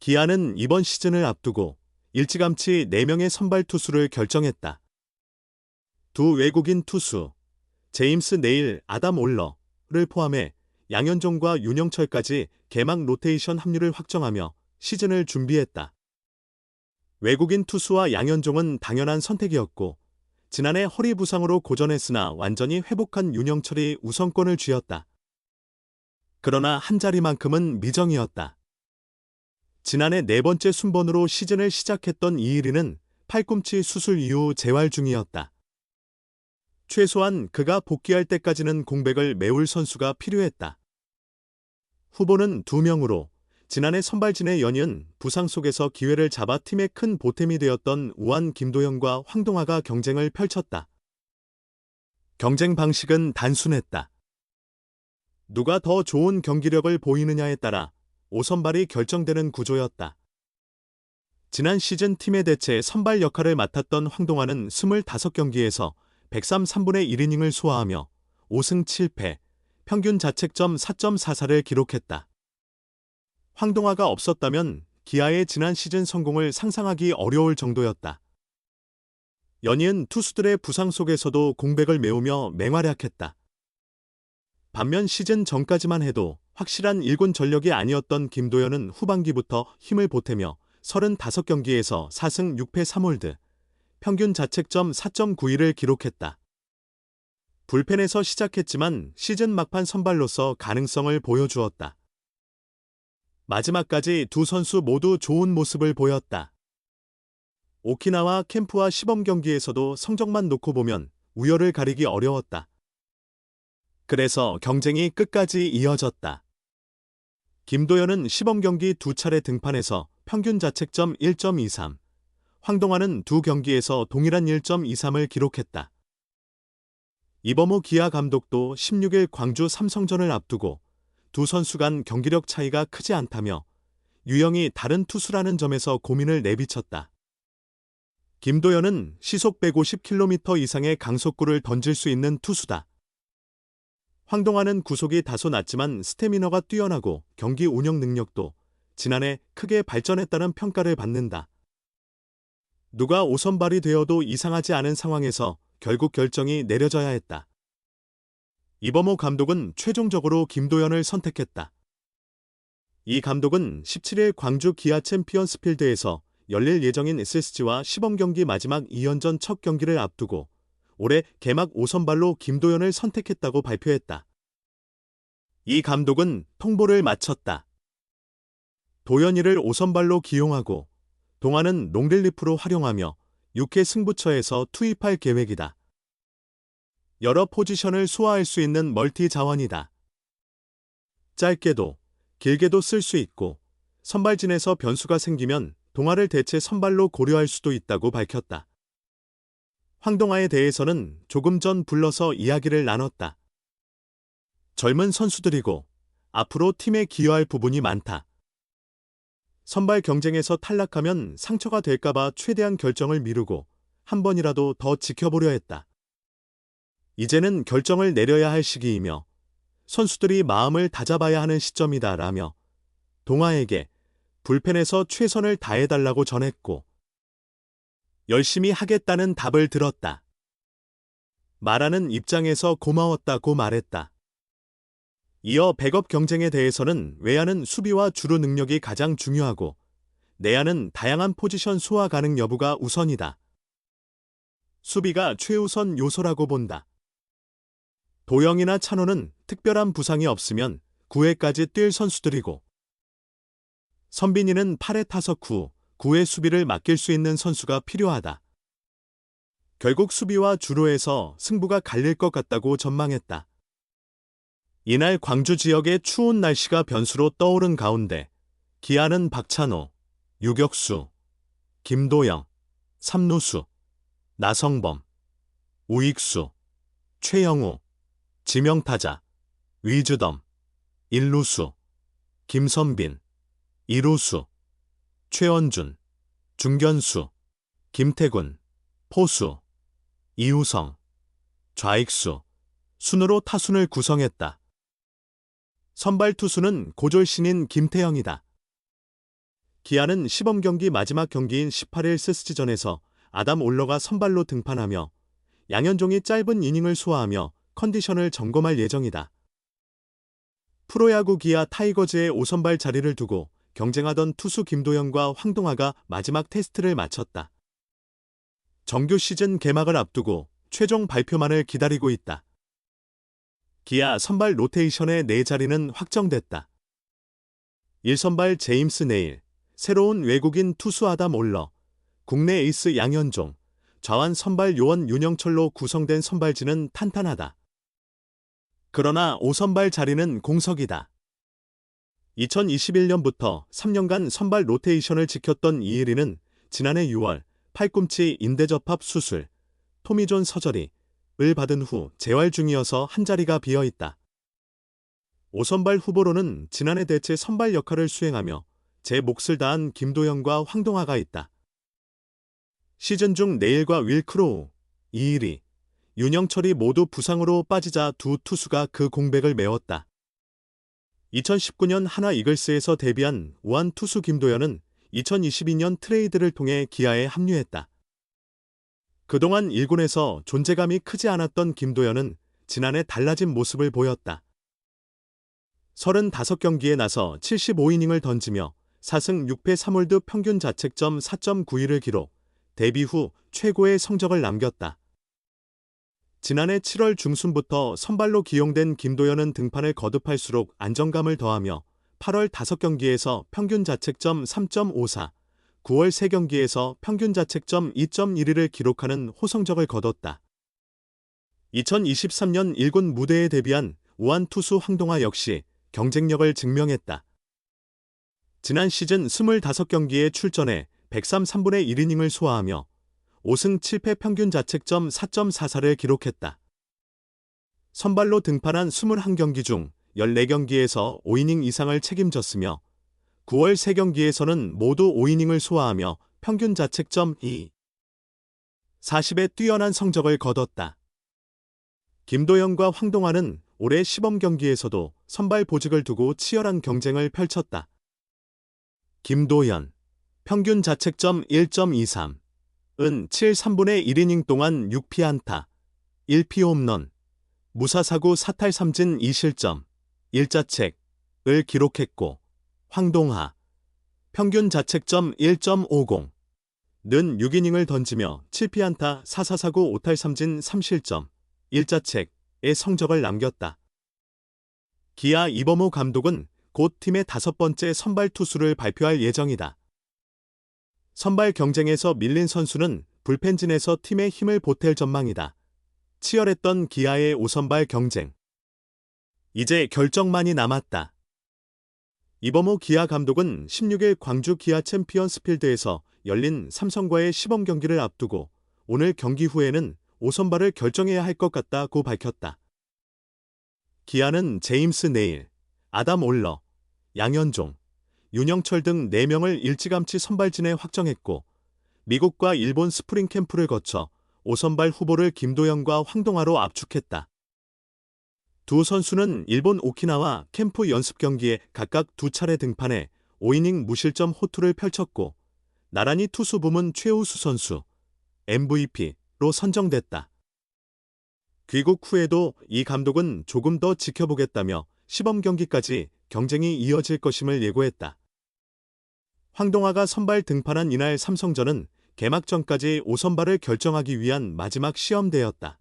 기아는 이번 시즌을 앞두고 일찌감치 4명의 선발 투수를 결정했다. 두 외국인 투수, 제임스 네일, 아담 올러를 포함해 양현종과 윤영철까지 개막 로테이션 합류를 확정하며 시즌을 준비했다. 외국인 투수와 양현종은 당연한 선택이었고 지난해 허리 부상으로 고전했으나 완전히 회복한 윤영철이 우선권을 쥐었다. 그러나 한 자리만큼은 미정이었다. 지난해 4번째 순번으로 시즌을 시작했던 이일이는 팔꿈치 수술 이후 재활 중이었다. 최소한 그가 복귀할 때까지는 공백을 메울 선수가 필요했다. 후보는 2명으로 지난해 선발진의 연이은 부상 속에서 기회를 잡아 팀의 큰 보탬이 되었던 우한 김도영과 황동아가 경쟁을 펼쳤다. 경쟁 방식은 단순했다. 누가 더 좋은 경기력을 보이느냐에 따라 5선발이 결정되는 구조였다. 지난 시즌 팀의 대체 선발 역할을 맡았던 황동아는 25경기에서 103, 3분의 1이닝을 소화하며 5승 7패, 평균 자책점 4.44를 기록했다. 황동아가 없었다면 기아의 지난 시즌 성공을 상상하기 어려울 정도였다. 연이은 투수들의 부상 속에서도 공백을 메우며 맹활약했다. 반면 시즌 전까지만 해도 확실한 일군 전력이 아니었던 김도현은 후반기부터 힘을 보태며 35경기에서 4승 6패 3홀드, 평균 자책점 4.91을 기록했다. 불펜에서 시작했지만 시즌 막판 선발로서 가능성을 보여주었다. 마지막까지 두 선수 모두 좋은 모습을 보였다. 오키나와 캠프와 시범경기에서도 성적만 놓고 보면 우열을 가리기 어려웠다. 그래서 경쟁이 끝까지 이어졌다. 김도현은 시범경기 2차례 등판해서 평균 자책점 1.23, 황동아는 2경기에서 동일한 1.23을 기록했다. 이범호 기아 감독도 16일 광주 삼성전을 앞두고 두 선수 간 경기력 차이가 크지 않다며 유형이 다른 투수라는 점에서 고민을 내비쳤다. 김도현은 시속 150km 이상의 강속구를 던질 수 있는 투수다. 황동아는 구속이 다소 낮지만 스태미너가 뛰어나고 경기 운영 능력도 지난해 크게 발전했다는 평가를 받는다. 누가 5선발이 되어도 이상하지 않은 상황에서 결국 결정이 내려져야 했다. 이범호 감독은 최종적으로 김도현을 선택했다. 이 감독은 17일 광주 기아 챔피언스 필드에서 열릴 예정인 SSG와 시범경기 마지막 2연전 첫 경기를 앞두고 올해 개막 5선발로 김도현을 선택했다고 발표했다. 이 감독은 통보를 마쳤다. 도현이를 5선발로 기용하고 동아는 롱릴리프로 활용하며 6회 승부처에서 투입할 계획이다. 여러 포지션을 소화할 수 있는 멀티 자원이다. 짧게도 길게도 쓸 수 있고 선발진에서 변수가 생기면 동아를 대체 선발로 고려할 수도 있다고 밝혔다. 황동아에 대해서는 조금 전 불러서 이야기를 나눴다. 젊은 선수들이고 앞으로 팀에 기여할 부분이 많다. 선발 경쟁에서 탈락하면 상처가 될까봐 최대한 결정을 미루고 한 번이라도 더 지켜보려 했다. 이제는 결정을 내려야 할 시기이며 선수들이 마음을 다잡아야 하는 시점이다라며 동아에게 불펜에서 최선을 다해달라고 전했고 열심히 하겠다는 답을 들었다. 말하는 입장에서 고마웠다고 말했다. 이어 백업 경쟁에 대해서는 외야는 수비와 주루 능력이 가장 중요하고 내야는 다양한 포지션 소화 가능 여부가 우선이다. 수비가 최우선 요소라고 본다. 도영이나 찬호는 특별한 부상이 없으면 9회까지 뛸 선수들이고 선빈이는 8회 타석 후 9회 수비를 맡길 수 있는 선수가 필요하다. 결국 수비와 주루에서 승부가 갈릴 것 같다고 전망했다. 이날 광주 지역의 추운 날씨가 변수로 떠오른 가운데 기아는 박찬호, 유격수, 김도영, 삼루수, 나성범, 우익수, 최영우, 지명타자, 위즈덤, 일루수, 김선빈, 이루수, 최원준, 중견수, 김태군, 포수, 이우성, 좌익수, 순으로 타순을 구성했다. 선발 투수는 고졸 신인 김태형이다. 기아는 시범 경기 마지막 경기인 18일 스스지전에서 아담 올러가 선발로 등판하며 양현종이 짧은 이닝을 소화하며 컨디션을 점검할 예정이다. 프로야구 기아 타이거즈의 5선발 자리를 두고 경쟁하던 투수 김도현과 황동하가 마지막 테스트를 마쳤다. 정규 시즌 개막을 앞두고 최종 발표만을 기다리고 있다. 기아 선발 로테이션의 4자리는 확정됐다. 1선발 제임스 네일, 새로운 외국인 투수 아담 올러, 국내 에이스 양현종, 좌완 선발 요원 윤영철로 구성된 선발진은 탄탄하다. 그러나 5선발 자리는 공석이다. 2021년부터 3년간 선발 로테이션을 지켰던 이일이는 지난해 6월 팔꿈치 인대접합 수술, 토미존 서저리를 받은 후 재활 중이어서 한자리가 비어있다. 5선발 후보로는 지난해 대체 선발 역할을 수행하며 제 몫을 다한 김도현과 황동하가 있다. 시즌 중 네일과 윌크로우, 이일이, 윤영철이 모두 부상으로 빠지자 두 투수가 그 공백을 메웠다. 2019년 한화 이글스에서 데뷔한 우한 투수 김도현은 2022년 트레이드를 통해 기아에 합류했다. 그동안 1군에서 존재감이 크지 않았던 김도현은 지난해 달라진 모습을 보였다. 35경기에 나서 75이닝을 던지며 4승 6패 3홀드 평균 자책점 4.91을 기록, 데뷔 후 최고의 성적을 남겼다. 지난해 7월 중순부터 선발로 기용된 김도현은 등판을 거듭할수록 안정감을 더하며 8월 5경기에서 평균 자책점 3.54, 9월 3경기에서 평균 자책점 2.12를 기록하는 호성적을 거뒀다. 2023년 1군 무대에 데뷔한 우한 투수 황동하 역시 경쟁력을 증명했다. 지난 시즌 25경기에 출전해 103, 3분의 1이닝을 소화하며 5승 7패 평균 자책점 4.44를 기록했다. 선발로 등판한 21경기 중 14경기에서 5이닝 이상을 책임졌으며 9월 3경기에서는 모두 5이닝을 소화하며 평균 자책점 2, 40의 뛰어난 성적을 거뒀다. 김도현과 황동하는 올해 시범 경기에서도 선발 보직을 두고 치열한 경쟁을 펼쳤다. 김도현, 평균 자책점 1.23, 은 7, 3분의 1이닝 동안 6피안타, 1피 홈런, 무사사구 사탈 3진 2실점, 1자책을 기록했고, 황동하, 평균 자책점 1.50, 는 6이닝을 던지며 7피안타 4사사구 5탈 3진 3실점, 1자책의 성적을 남겼다. 기아 이범호 감독은 곧 팀의 5번째 선발 투수를 발표할 예정이다. 선발 경쟁에서 밀린 선수는 불펜진에서 팀의 힘을 보탤 전망이다. 치열했던 기아의 5선발 경쟁. 이제 결정만이 남았다. 이범호 기아 감독은 16일 광주 기아 챔피언스 필드에서 열린 삼성과의 시범 경기를 앞두고 오늘 경기 후에는 5선발을 결정해야 할 것 같다고 밝혔다. 기아는 제임스 네일, 아담 올러, 양현종, 윤영철 등 4명을 일찌감치 선발진에 확정했고 미국과 일본 스프링 캠프를 거쳐 5선발 후보를 김도현과 황동하로 압축했다. 두 선수는 일본 오키나와 캠프 연습 경기에 각각 2차례 등판해 5이닝 무실점 호투를 펼쳤고 나란히 투수 부문 최우수 선수, MVP로 선정됐다. 귀국 후에도 이 감독은 조금 더 지켜보겠다며 시범 경기까지 경쟁이 이어질 것임을 예고했다. 황동하가 선발 등판한 이날 삼성전은 개막 전까지 5선발을 결정하기 위한 마지막 시험대였다.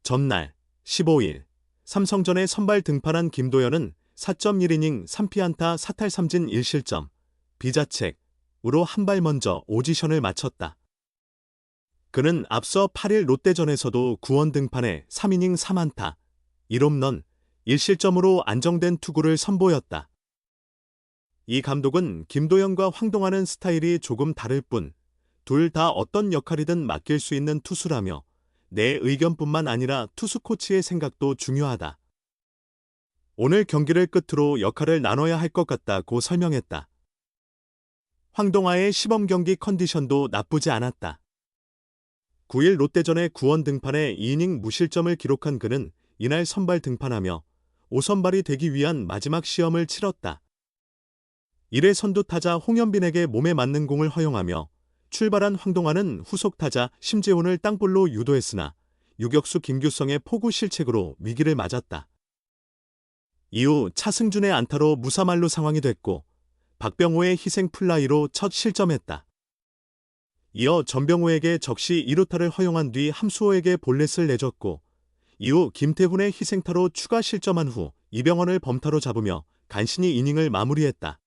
전날 15일 삼성전에 선발 등판한 김도현은 4.1이닝 3피안타 4탈 3진 1실점, 비자책으로 한 발 먼저 오디션을 마쳤다. 그는 앞서 8일 롯데전에서도 구원 등판해 3이닝 3안타, 1홈런, 1실점으로 안정된 투구를 선보였다. 이 감독은 김도현과 황동하는 스타일이 조금 다를 뿐 둘 다 어떤 역할이든 맡길 수 있는 투수라며 내 의견뿐만 아니라 투수 코치의 생각도 중요하다. 오늘 경기를 끝으로 역할을 나눠야 할 것 같다고 설명했다. 황동하의 시범 경기 컨디션도 나쁘지 않았다. 9일 롯데전에 구원 등판해 2이닝 무실점을 기록한 그는 이날 선발 등판하며 5선발이 되기 위한 마지막 시험을 치렀다. 1회 선두타자 홍현빈에게 몸에 맞는 공을 허용하며 출발한 황동환은 후속타자 심재훈을 땅볼로 유도했으나 유격수 김규성의 포구 실책으로 위기를 맞았다. 이후 차승준의 안타로 무사말로 상황이 됐고 박병호의 희생 플라이로 첫 실점했다. 이어 전병호에게 적시 2루타를 허용한 뒤 함수호에게 볼넷을 내줬고 이후 김태훈의 희생타로 추가 실점한 후 이병헌을 범타로 잡으며 간신히 이닝을 마무리했다.